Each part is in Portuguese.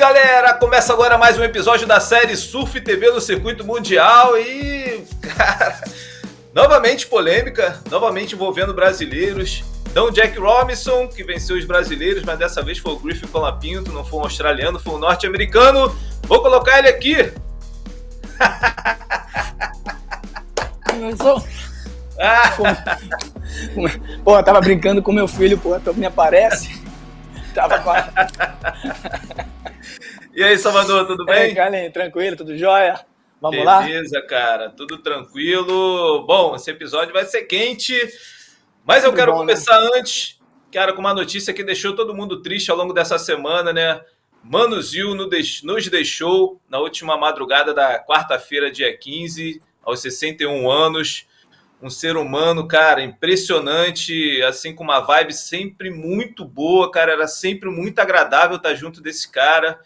galera, começa agora mais um episódio da série Surf TV no Circuito Mundial e, cara, novamente polêmica, novamente envolvendo brasileiros. Não o Jack Robinson, que venceu os brasileiros, mas dessa vez foi o Griffin Colapinto, não foi um australiano, foi um norte-americano. Vou colocar ele aqui. Pô, eu tava brincando com meu filho, pô, tu me aparece. Tava com a... E aí, Salvador, tudo bem? Galera, tranquilo, tudo jóia? Vamos Beleza, lá? Beleza, cara, tudo tranquilo. Bom, esse episódio vai ser quente, mas eu quero começar antes, cara, com uma notícia que deixou todo mundo triste ao longo dessa semana, né? Mano Zil nos deixou na última madrugada da quarta-feira, dia 15, aos 61 anos. Um ser humano, cara, impressionante, assim, com uma vibe sempre muito boa, cara, era sempre muito agradável estar junto desse cara.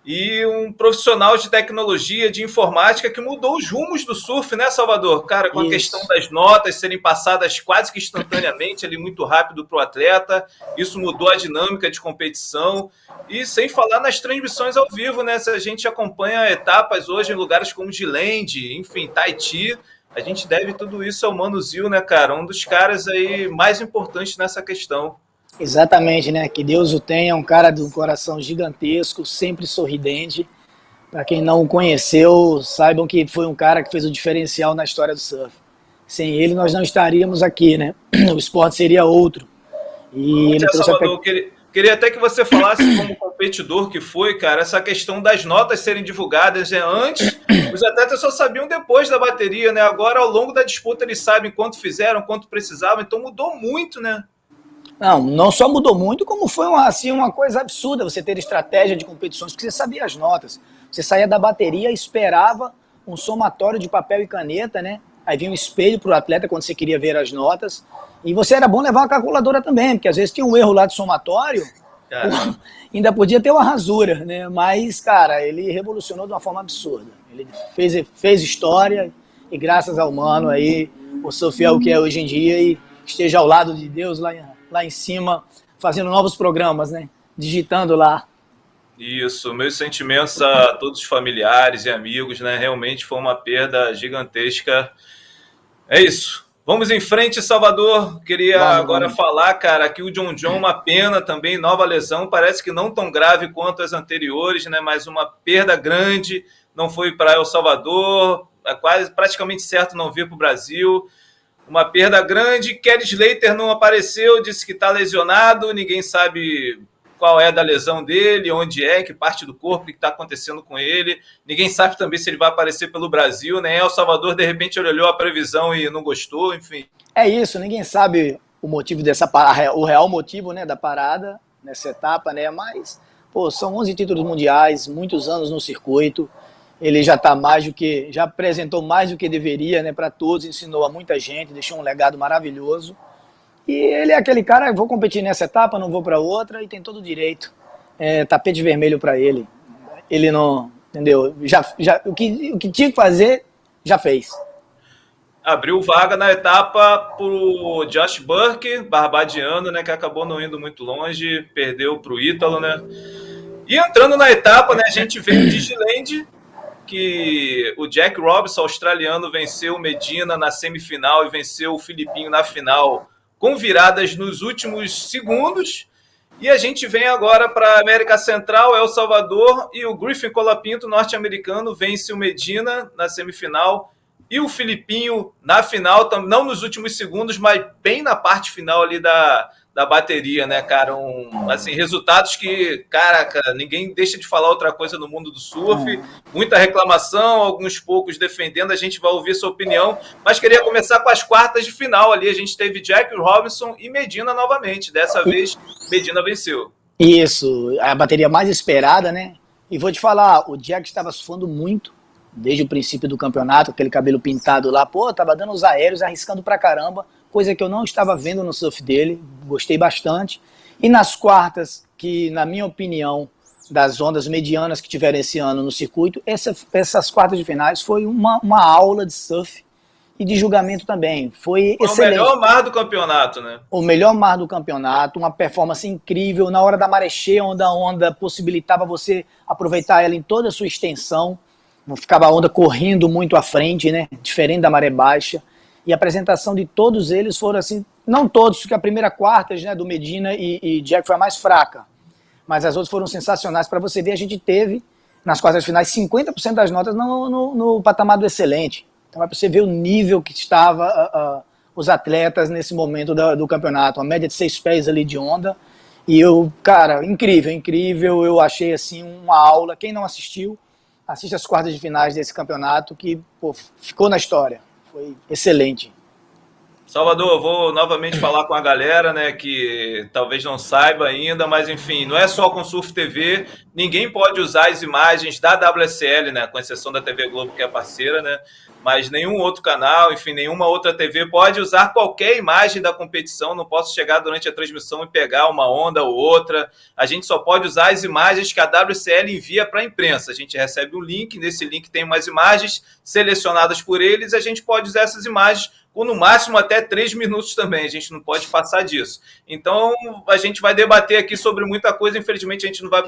E um profissional de tecnologia, de informática, que mudou os rumos do surf, né, Salvador? Cara, com a questão das notas serem passadas quase que instantaneamente, ali muito rápido para o atleta, isso mudou a dinâmica de competição. E sem falar nas transmissões ao vivo, né? Se a gente acompanha etapas hoje em lugares como Gilead, enfim, Tahiti, a gente deve tudo isso ao Mano Zil, né, cara? Um dos caras aí mais importantes nessa questão. Exatamente, né? Que Deus o tenha, um cara de um coração gigantesco, sempre sorridente. Para quem não o conheceu, saibam que foi um cara que fez o diferencial na história do surf. Sem ele, nós não estaríamos aqui, né? O esporte seria outro. E ele trouxe Salvador, queria até que você falasse como competidor que foi, cara, essa questão das notas serem divulgadas, né? Antes, os atletas só sabiam depois da bateria, né? Agora, ao longo da disputa, eles sabem quanto fizeram, quanto precisavam, então mudou muito, né? Não só mudou muito, como foi uma coisa absurda você ter estratégia de competições, porque você sabia as notas. Você saía da bateria, esperava um somatório de papel e caneta, né? Aí vinha um espelho para o atleta quando você queria ver as notas. E você era bom levar uma calculadora também, porque às vezes tinha um erro lá de somatório, ainda podia ter uma rasura, né? Mas, cara, ele revolucionou de uma forma absurda. Ele fez história e graças ao Mano aí, o surf é o que é hoje em dia e esteja ao lado de Deus lá em cima, fazendo novos programas, né? Digitando lá. Isso, meus sentimentos a todos os familiares e amigos, né? Realmente foi uma perda gigantesca. É isso. Vamos em frente, Salvador. Queria vamos. Falar, cara, que o John, uma pena também, nova lesão, parece que não tão grave quanto as anteriores, né? Mas uma perda grande, não foi para El Salvador, é praticamente certo não vir para o Brasil. Uma perda grande. Kelly Slater não apareceu, disse que está lesionado, ninguém sabe qual é da lesão dele, onde é, que parte do corpo, o que está acontecendo com ele. Ninguém sabe também se ele vai aparecer pelo Brasil, né? El Salvador, de repente, ele olhou a previsão e não gostou, enfim. É isso, ninguém sabe o motivo dessa parada, o real motivo, né, da parada nessa etapa, né? Mas, pô, são 11 títulos mundiais, muitos anos no circuito. Ele já tá já apresentou mais do que deveria, né, para todos, ensinou a muita gente, deixou um legado maravilhoso. E ele é aquele cara, vou competir nessa etapa, não vou para outra, e tem todo o direito. Tapete vermelho para ele. Ele não, entendeu? O que tinha que fazer, já fez. Abriu vaga na etapa pro Josh Burke, barbadiano, né, que acabou não indo muito longe, perdeu pro Ítalo, né? E entrando na etapa, né, a gente veio de Gilead, que o Jack Robinson, australiano, venceu o Medina na semifinal e venceu o Filipinho na final, com viradas nos últimos segundos. E a gente vem agora para a América Central, El Salvador, e o Griffin Colapinto, norte-americano, vence o Medina na semifinal e o Filipinho na final, não nos últimos segundos, mas bem na parte final ali da bateria, né, cara? Assim, resultados que, caraca, ninguém deixa de falar outra coisa no mundo do surf. Muita reclamação, alguns poucos defendendo, a gente vai ouvir sua opinião, mas queria começar com as quartas de final ali. A gente teve Jack Robinson e Medina novamente. Dessa vez, Medina venceu. Isso, a bateria mais esperada, né? E vou te falar, o Jack estava surfando muito desde o princípio do campeonato, aquele cabelo pintado lá, pô, tava dando os aéreos, arriscando pra caramba, coisa que eu não estava vendo no surf dele, gostei bastante. E nas quartas, que na minha opinião, das ondas medianas que tiveram esse ano no circuito, essas quartas de finais foi uma aula de surf e de julgamento também. Foi excelente. O melhor mar do campeonato, né? O melhor mar do campeonato, uma performance incrível. Na hora da maré cheia, onde a onda possibilitava você aproveitar ela em toda a sua extensão. Não ficava a onda correndo muito à frente, né? Diferente da maré baixa. E a apresentação de todos eles foram assim, não todos, porque a primeira quarta, né, do Medina e Jack foi a mais fraca. Mas as outras foram sensacionais. Para você ver, a gente teve, nas quartas finais, 50% das notas no patamar do excelente. Então, é para você ver o nível que estava os atletas nesse momento do campeonato. Uma média de 6 pés ali de onda. E cara, incrível. Eu achei assim uma aula. Quem não assistiu, assiste as quartas de finais desse campeonato, que ficou na história. Foi excelente. Salvador, vou novamente falar com a galera, né, que talvez não saiba ainda, mas enfim, não é só com Surf TV, ninguém pode usar as imagens da WSL, né, com exceção da TV Globo, que é parceira, né, mas nenhum outro canal, enfim, nenhuma outra TV pode usar qualquer imagem da competição. Não posso chegar durante a transmissão e pegar uma onda ou outra. A gente só pode usar as imagens que a WSL envia para a imprensa. A gente recebe um link, nesse link tem umas imagens selecionadas por eles, a gente pode usar essas imagens com no máximo até 3 minutos também, a gente não pode passar disso. Então, a gente vai debater aqui sobre muita coisa, infelizmente a gente não vai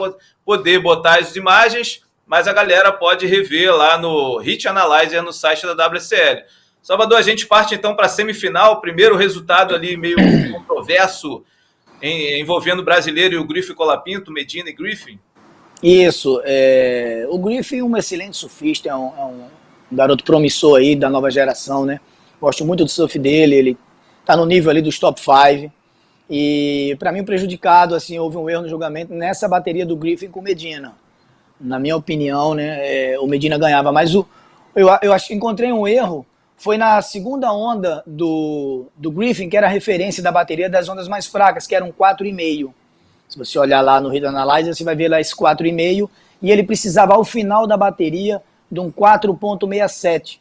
poder botar as imagens, mas a galera pode rever lá no Hit Analyzer, no site da WSL. Salvador, a gente parte então para a semifinal, primeiro resultado ali meio controverso, envolvendo o brasileiro e o Griffin Colapinto, Medina e Griffin. Isso, o Griffin é um excelente surfista, é um garoto promissor aí da nova geração, né? Gosto muito do surf dele, ele tá no nível ali dos top 5. E para mim o prejudicado, assim, houve um erro no julgamento nessa bateria do Griffin com o Medina. Na minha opinião, né, o Medina ganhava, mas eu encontrei um erro, foi na segunda onda do Griffin, que era a referência da bateria das ondas mais fracas, que eram 4,5. Se você olhar lá no Hit Analyzer, você vai ver lá esse 4,5, e ele precisava ao final da bateria de um 4,67.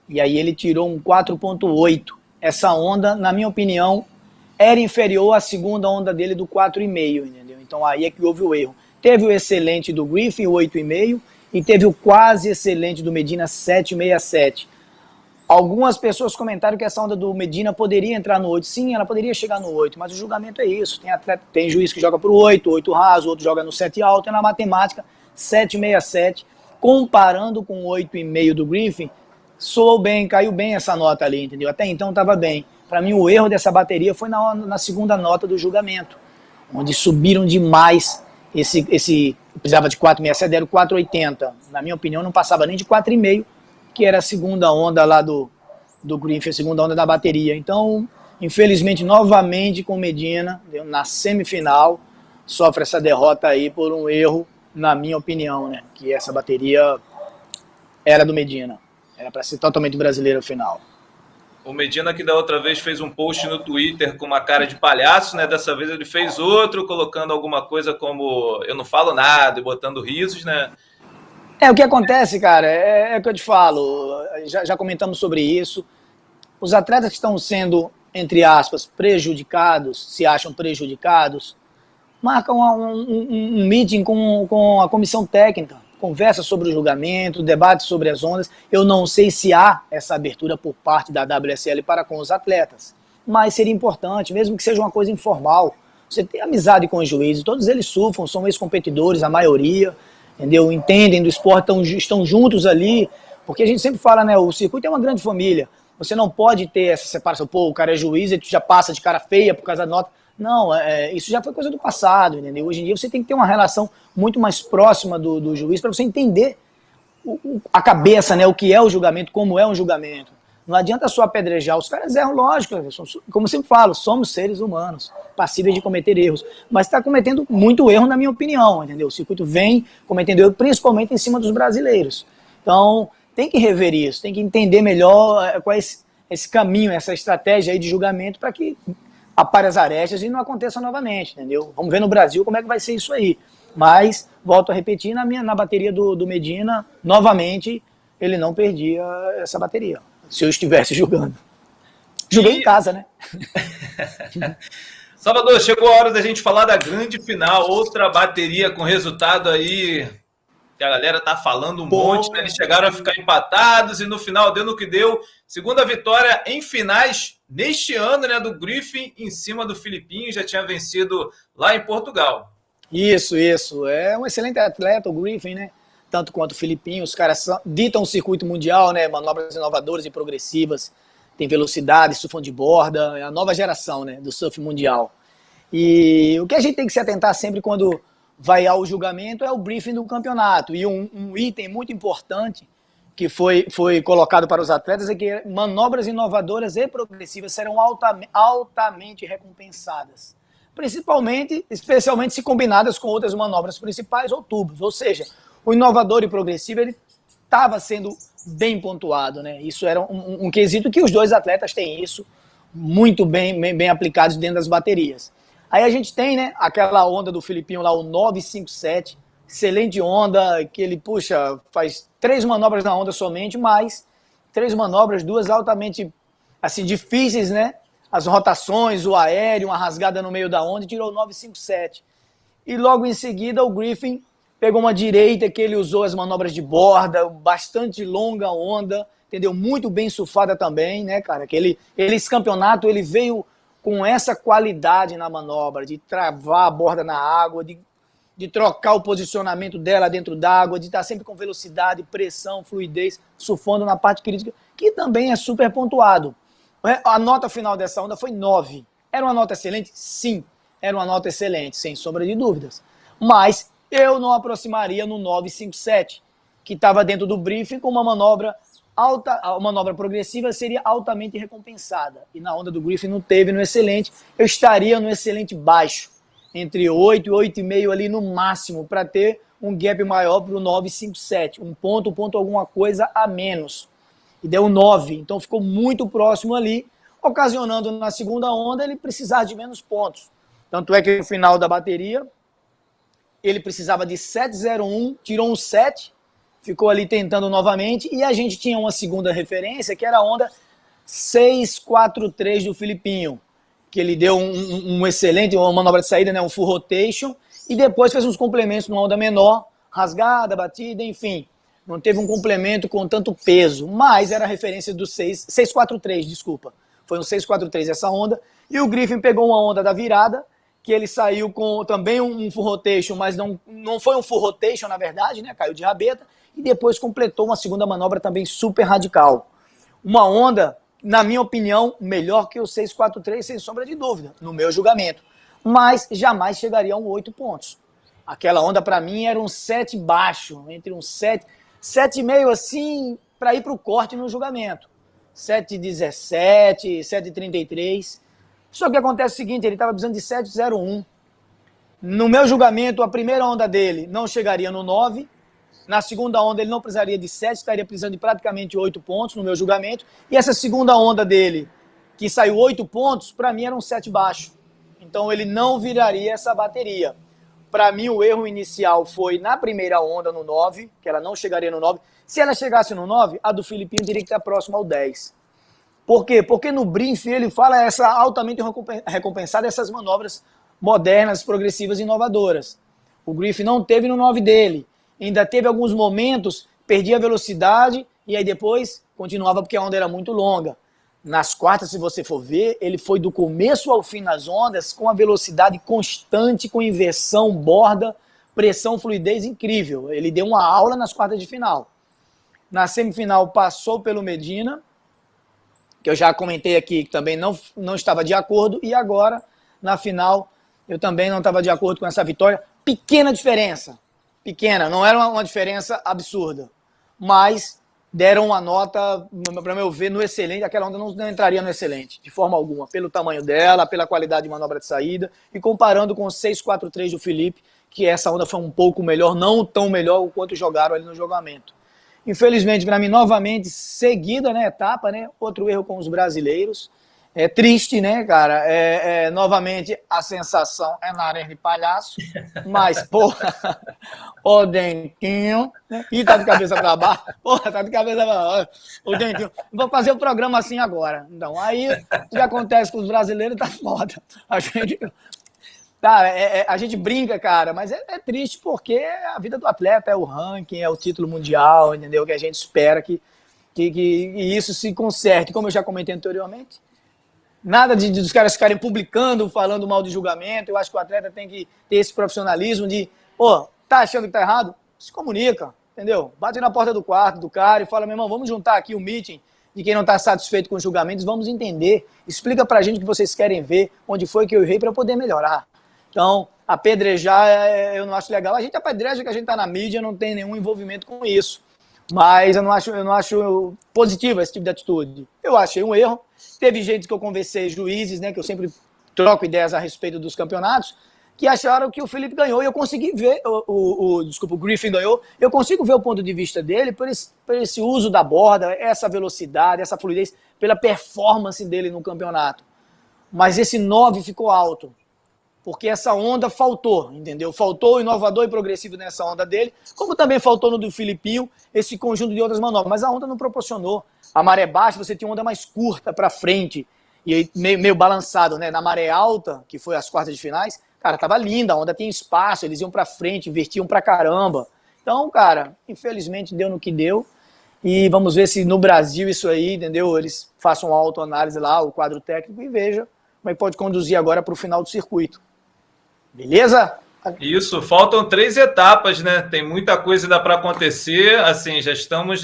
E aí ele tirou um 4,8. Essa onda, na minha opinião, era inferior à segunda onda dele do 4,5, entendeu? Então aí é que houve o erro. Teve o excelente do Griffin, o 8,5, e teve o quase excelente do Medina, 7,67. Algumas pessoas comentaram que essa onda do Medina poderia entrar no 8. Sim, ela poderia chegar no 8, mas o julgamento é isso. Tem juiz que joga para o 8 raso, outro joga no 7 alto, e na matemática, 7,67. Comparando com o 8,5 do Griffin, soou bem, caiu bem essa nota ali, entendeu? Até então estava bem. Para mim, o erro dessa bateria foi na segunda nota do julgamento, onde subiram demais precisava de 4,67, deram 4,80. Na minha opinião, não passava nem de 4,5, que era a segunda onda lá do Griffin, a segunda onda da bateria. Então, infelizmente, novamente com Medina, na semifinal, sofre essa derrota aí por um erro, na minha opinião, né? Que essa bateria era do Medina. Era para ser totalmente brasileiro no final. O Medina, que da outra vez fez um post no Twitter com uma cara de palhaço, né? Dessa vez ele fez outro, colocando alguma coisa como eu não falo nada e botando risos, né? O que acontece, cara, é o que eu te falo, já comentamos sobre isso. Os atletas que estão sendo, entre aspas, prejudicados, se acham prejudicados, marcam um meeting com a comissão técnica, conversa sobre o julgamento, debate sobre as ondas. Eu não sei se há essa abertura por parte da WSL para com os atletas, mas seria importante, mesmo que seja uma coisa informal. Você tem amizade com os juízes, todos eles surfam, são ex-competidores, a maioria, entendeu? Entendem do esporte, estão juntos ali, porque a gente sempre fala, né, o circuito é uma grande família. Você não pode ter essa separação, o cara é juiz e tu já passa de cara feia por causa da nota. Não, isso já foi coisa do passado, entendeu? Hoje em dia você tem que ter uma relação muito mais próxima do juiz para você entender a cabeça, né? O que é o julgamento, como é um julgamento. Não adianta só apedrejar, os caras erram, lógico, como eu sempre falo, somos seres humanos, passíveis de cometer erros, mas está cometendo muito erro na minha opinião, entendeu? O circuito vem cometendo erro, principalmente em cima dos brasileiros. Então, tem que rever isso, tem que entender melhor qual é esse caminho, essa estratégia aí de julgamento para que apare as arestas e não aconteça novamente, entendeu? Vamos ver no Brasil como é que vai ser isso aí. Mas, volto a repetir, na bateria do Medina, novamente, ele não perdia essa bateria, se eu estivesse jogando. Joguei em casa, né? Salvador, chegou a hora da gente falar da grande final, outra bateria com resultado aí que a galera tá falando um Pô. monte, né? Eles chegaram a ficar empatados e no final deu no que deu. Segunda vitória em finais neste ano, né? Do Griffin em cima do Filipinho, já tinha vencido lá em Portugal. Isso. É um excelente atleta, o Griffin, né? Tanto quanto o Filipinho. Os caras ditam o circuito mundial, né? Manobras inovadoras e progressivas. Tem velocidade, surfam de borda. É a nova geração, né? Do surf mundial. E o que a gente tem que se atentar sempre quando vai ao julgamento é o briefing do campeonato. E um item muito importante que foi colocado para os atletas é que manobras inovadoras e progressivas serão altamente recompensadas. Especialmente se combinadas com outras manobras principais ou tubos. Ou seja, o inovador e progressivo ele estava sendo bem pontuado, né? Isso era um quesito que os dois atletas têm isso muito bem aplicados dentro das baterias. Aí a gente tem, né, aquela onda do Filipinho lá, o 957, excelente onda, que ele, faz 3 manobras na onda somente, mas 3 manobras, 2 altamente, assim, difíceis, né? As rotações, o aéreo, uma rasgada no meio da onda e tirou o 957. E logo em seguida o Griffin pegou uma direita que ele usou as manobras de borda, bastante longa onda, entendeu? Muito bem surfada também, né, cara? Esse campeonato, ele veio com essa qualidade na manobra, de travar a borda na água, de trocar o posicionamento dela dentro d'água, de estar sempre com velocidade, pressão, fluidez, surfando na parte crítica, que também é super pontuado. A nota final dessa onda foi 9. Era uma nota excelente? Sim, era uma nota excelente, sem sombra de dúvidas. Mas eu não aproximaria no 957, que estava dentro do briefing com uma manobra alta, a manobra progressiva seria altamente recompensada. E na onda do Griffin não teve no excelente. Eu estaria no excelente baixo, entre 8 e 8,5 ali no máximo, para ter um gap maior para o 957. Um ponto alguma coisa a menos. E deu 9. Então ficou muito próximo ali, ocasionando na segunda onda ele precisar de menos pontos. Tanto é que no final da bateria, ele precisava de 7,01, tirou um 7, ficou ali tentando novamente, e a gente tinha uma segunda referência, que era a onda 643 do Filipinho, que ele deu um excelente, uma manobra de saída, né, um full rotation, e depois fez uns complementos numa onda menor, rasgada, batida, enfim. Não teve um complemento com tanto peso, mas era a referência do 643, desculpa. Foi um 643 essa onda, e o Griffin pegou uma onda da virada, que ele saiu com também um full rotation, mas não foi um full rotation, na verdade, né, caiu de rabeta, e depois completou uma segunda manobra também super radical. Uma onda, na minha opinião, melhor que o 643, sem sombra de dúvida, no meu julgamento. Mas jamais chegaria a um 8 pontos. Aquela onda, para mim, era um 7 baixo, entre um 7, 7,5 assim, para ir para o corte no julgamento. 7,17, 7,33. Só que acontece o seguinte, ele estava precisando de 7,01. No meu julgamento, a primeira onda dele não chegaria no 9. Na segunda onda ele não precisaria de 7, estaria precisando de praticamente 8 pontos, no meu julgamento. E essa segunda onda dele, que saiu 8 pontos, para mim era um 7 baixo. Então ele não viraria essa bateria. Para mim o erro inicial foi na primeira onda, no 9, que ela não chegaria no 9. Se ela chegasse no 9, a do Filipinho teria que estar próxima ao 10. Por quê? Porque no briefing ele fala essa altamente recompensada, essas manobras modernas, progressivas e inovadoras. O Griffin não teve no 9 dele. Ainda teve alguns momentos, perdia a velocidade e aí depois continuava porque a onda era muito longa. Nas quartas, se você for ver, ele foi do começo ao fim nas ondas com a velocidade constante, com inversão, borda, pressão, fluidez incrível. Ele deu uma aula nas quartas de final. Na semifinal passou pelo Medina, que eu já comentei aqui que também não estava de acordo, e agora, na final, eu também não estava de acordo com essa vitória. Pequena diferença. Pequena, não era uma diferença absurda, mas deram uma nota, para meu ver, no excelente. Aquela onda não entraria no excelente, de forma alguma, pelo tamanho dela, pela qualidade de manobra de saída, e comparando com o 643 do Felipe, que essa onda foi um pouco melhor, não tão melhor quanto jogaram ali no julgamento. Infelizmente, para mim, novamente, seguida, né, etapa, né, outro erro com os brasileiros. É triste, né, cara? Novamente, a sensação é nariz de palhaço, mas, porra, o Dentinho, né? E tá de cabeça para baixo, porra, tá de cabeça para baixo, o Dentinho. Vou fazer o programa assim agora. Então, aí, o que acontece com os brasileiros tá foda. A gente Tá, a gente brinca, cara, mas é triste porque a vida do atleta é o ranking, é o título mundial, entendeu? Que a gente espera que isso se conserte, como eu já comentei anteriormente. Nada dos caras ficarem publicando, falando mal de julgamento. Eu acho que o atleta tem que ter esse profissionalismo de, pô, tá achando que tá errado? Se comunica, entendeu? Bate na porta do quarto do cara e fala, meu irmão, vamos juntar aqui um meeting de quem não está satisfeito com os julgamentos, vamos entender. Explica pra gente o que vocês querem ver, onde foi que eu errei para poder melhorar. Então, apedrejar eu não acho legal. A gente apedreja que a gente está na mídia, não tem nenhum envolvimento com isso. Mas eu não acho positivo esse tipo de atitude. Eu achei um erro. Teve gente que eu conversei, juízes, né, que eu sempre troco ideias a respeito dos campeonatos, que acharam que o Felipe ganhou e eu consegui ver, o Griffin ganhou, eu consigo ver o ponto de vista dele por esse uso da borda, essa velocidade, essa fluidez, pela performance dele no campeonato. Mas esse 9 ficou alto. Porque essa onda faltou, entendeu? Faltou o inovador e progressivo nessa onda dele, como também faltou no do Filipinho, esse conjunto de outras manobras. Mas a onda não proporcionou. A maré baixa, você tinha uma onda mais curta para frente, e aí meio balançado, né? Na maré alta, que foi as quartas de finais, cara, tava linda, a onda tinha espaço, eles iam para frente, invertiam pra caramba. Então, cara, infelizmente deu no que deu. E vamos ver se no Brasil isso aí, entendeu? Eles façam uma autoanálise lá, o quadro técnico, e veja como é que pode conduzir agora para o final do circuito. Beleza? Isso, faltam 3 etapas, né? Tem muita coisa ainda para acontecer. Assim, já estamos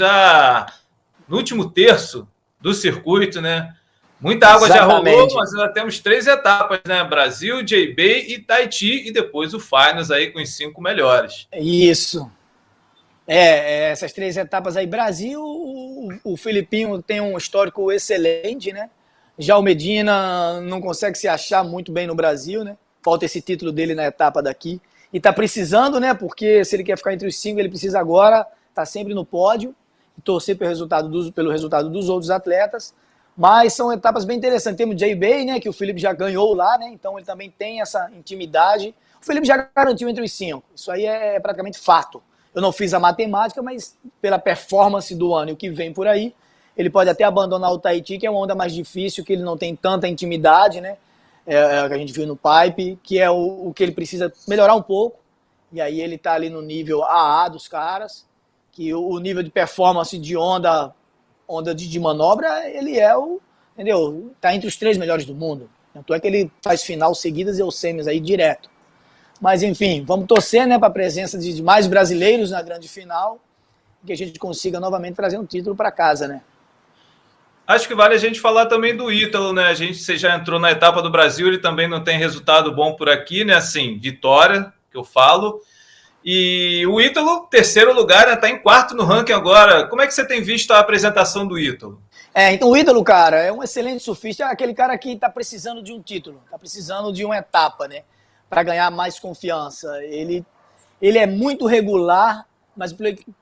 no último terço do circuito, né? Muita água Exatamente. já rolou, mas ainda temos 3 etapas, né? Brasil, J-Bay e Tahiti, e depois o Finals aí com os 5 melhores. Isso. Essas 3 etapas aí. Brasil, o Filipinho tem um histórico excelente, né? Já o Medina não consegue se achar muito bem no Brasil, né? Falta esse título dele na etapa daqui. E tá precisando, né? Porque se ele quer ficar entre os 5, ele precisa agora estar sempre no pódio e torcer pelo resultado dos outros atletas. Mas são etapas bem interessantes. Temos o J-Bay, né? Que o Felipe já ganhou lá, né? Então ele também tem essa intimidade. O Felipe já garantiu entre os 5. Isso aí é praticamente fato. Eu não fiz a matemática, mas pela performance do ano e o que vem por aí, ele pode até abandonar o Tahiti, que é uma onda mais difícil, que ele não tem tanta intimidade, né? Que a gente viu no Pipe, que é o que ele precisa melhorar um pouco, e aí ele tá ali no nível AA dos caras, que o nível de performance de onda de manobra, ele entendeu? Tá entre os 3 melhores do mundo. Tanto é que ele faz final seguidas e os semis aí direto. Mas enfim, vamos torcer, né, para a presença de mais brasileiros na grande final, que a gente consiga novamente trazer um título para casa, né? Acho que vale a gente falar também do Ítalo, né? Você já entrou na etapa do Brasil, ele também não tem resultado bom por aqui, né? Assim, vitória, que eu falo. E o Ítalo, 3º lugar, né? Tá em 4º no ranking agora. Como é que você tem visto a apresentação do Ítalo? Então o Ítalo, cara, é um excelente surfista, é aquele cara que tá precisando de um título, tá precisando de uma etapa, né? Para ganhar mais confiança. Ele é muito regular, mas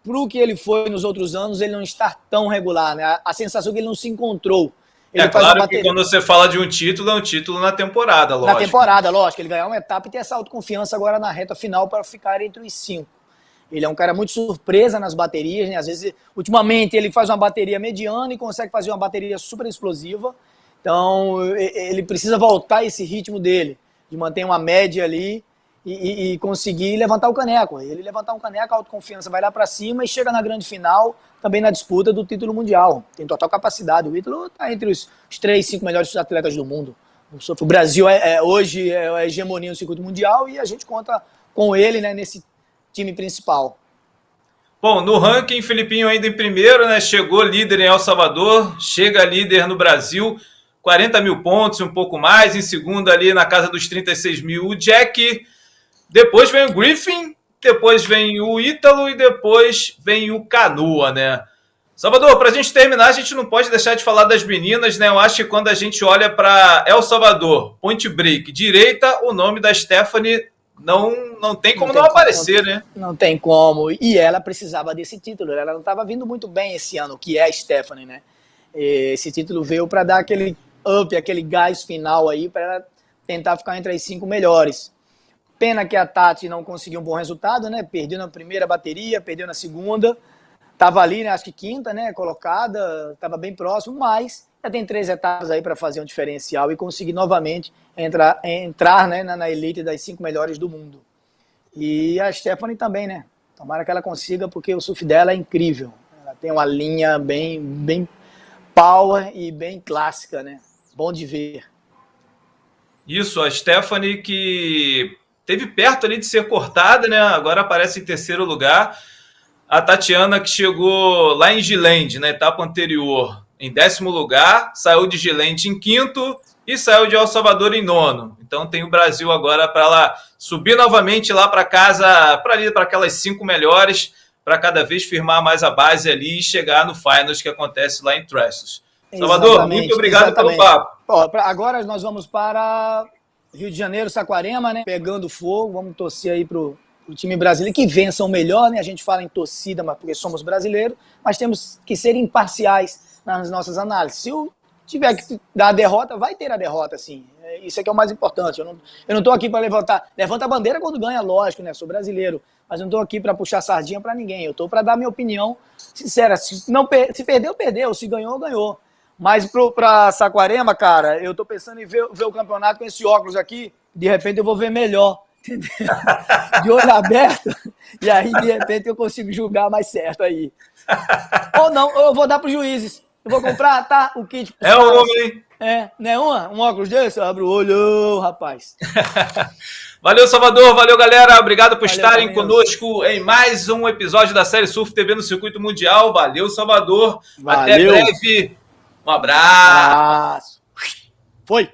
pro que ele foi nos outros anos, ele não está tão regular, né? A sensação é que ele não se encontrou. Ele faz claro que quando você fala de um título, é um título na temporada, lógico. Na temporada, lógico. Ele ganhar uma etapa e ter essa autoconfiança agora na reta final para ficar entre os 5. Ele é um cara muito surpresa nas baterias, né? Às vezes, ultimamente, ele faz uma bateria mediana e consegue fazer uma bateria super explosiva. Então, ele precisa voltar a esse ritmo dele, de manter uma média ali e conseguir levantar o caneco. Ele levantar um caneco, a autoconfiança vai lá para cima e chega na grande final, também na disputa do título mundial. Tem total capacidade. O Ítalo está entre os 3, 5 melhores atletas do mundo. O Brasil hoje é a hegemonia no circuito mundial e a gente conta com ele, né, nesse time principal. Bom, no ranking, Filipinho ainda em 1º, né? Chegou líder em El Salvador, chega líder no Brasil, 40 mil pontos, um pouco mais. Em 2º ali na casa dos 36 mil, o Jack. Depois vem o Griffin, depois vem o Ítalo e depois vem o Canoa, né? Salvador, para a gente terminar, a gente não pode deixar de falar das meninas, né? Eu acho que quando a gente olha para El Salvador, Point Break, direita, o nome da Stephanie não tem como não aparecer, né? Não tem como. E ela precisava desse título. Ela não estava vindo muito bem esse ano, que é a Stephanie, né? Esse título veio para dar aquele up, aquele gás final aí, para ela tentar ficar entre as 5 melhores. Pena que a Tati não conseguiu um bom resultado, né? Perdeu na primeira bateria, perdeu na segunda. Tava ali, né? Acho que 5ª, né? Colocada, tava bem próximo, mas já tem 3 etapas aí para fazer um diferencial e conseguir novamente entrar né, na elite das 5 melhores do mundo. E a Stephanie também, né? Tomara que ela consiga, porque o surf dela é incrível. Ela tem uma linha bem power e bem clássica, né? Bom de ver. Isso, a Stephanie que teve perto ali de ser cortada, né? Agora aparece em terceiro lugar. A Tatiana que chegou lá em Gilead, na etapa anterior, em 10º lugar, saiu de Gilead em 5º e saiu de El Salvador em 9º. Então tem o Brasil agora para ela subir novamente lá para casa, para aquelas 5 melhores, para cada vez firmar mais a base ali e chegar no Finals que acontece lá em Trestles. Salvador, muito obrigado pelo papo. Agora nós vamos para Rio de Janeiro, Saquarema, né? Pegando fogo, vamos torcer aí pro time brasileiro que vença o melhor, né? A gente fala em torcida, mas porque somos brasileiros, mas temos que ser imparciais nas nossas análises. Se tiver que dar a derrota, vai ter a derrota, sim. Isso é que é o mais importante. Eu não tô aqui para levanta a bandeira quando ganha, lógico, né? Sou brasileiro, mas não tô aqui para puxar sardinha para ninguém. Eu tô para dar minha opinião sincera. Se perdeu, perdeu. Se ganhou, ganhou. Mas pra Saquarema, cara, eu tô pensando em ver o campeonato com esse óculos aqui, de repente eu vou ver melhor, entendeu? De olho aberto, e aí de repente eu consigo julgar mais certo aí. Ou não, ou eu vou dar pros juízes. Eu vou comprar, tá? O kit. É o homem. Né? Um óculos desse? Abre o olho, rapaz. Valeu, Salvador. Valeu, galera. Obrigado por estarem conosco em mais um episódio da série Surf TV no Circuito Mundial. Valeu, Salvador. Valeu. Até breve. Um abraço. Foi.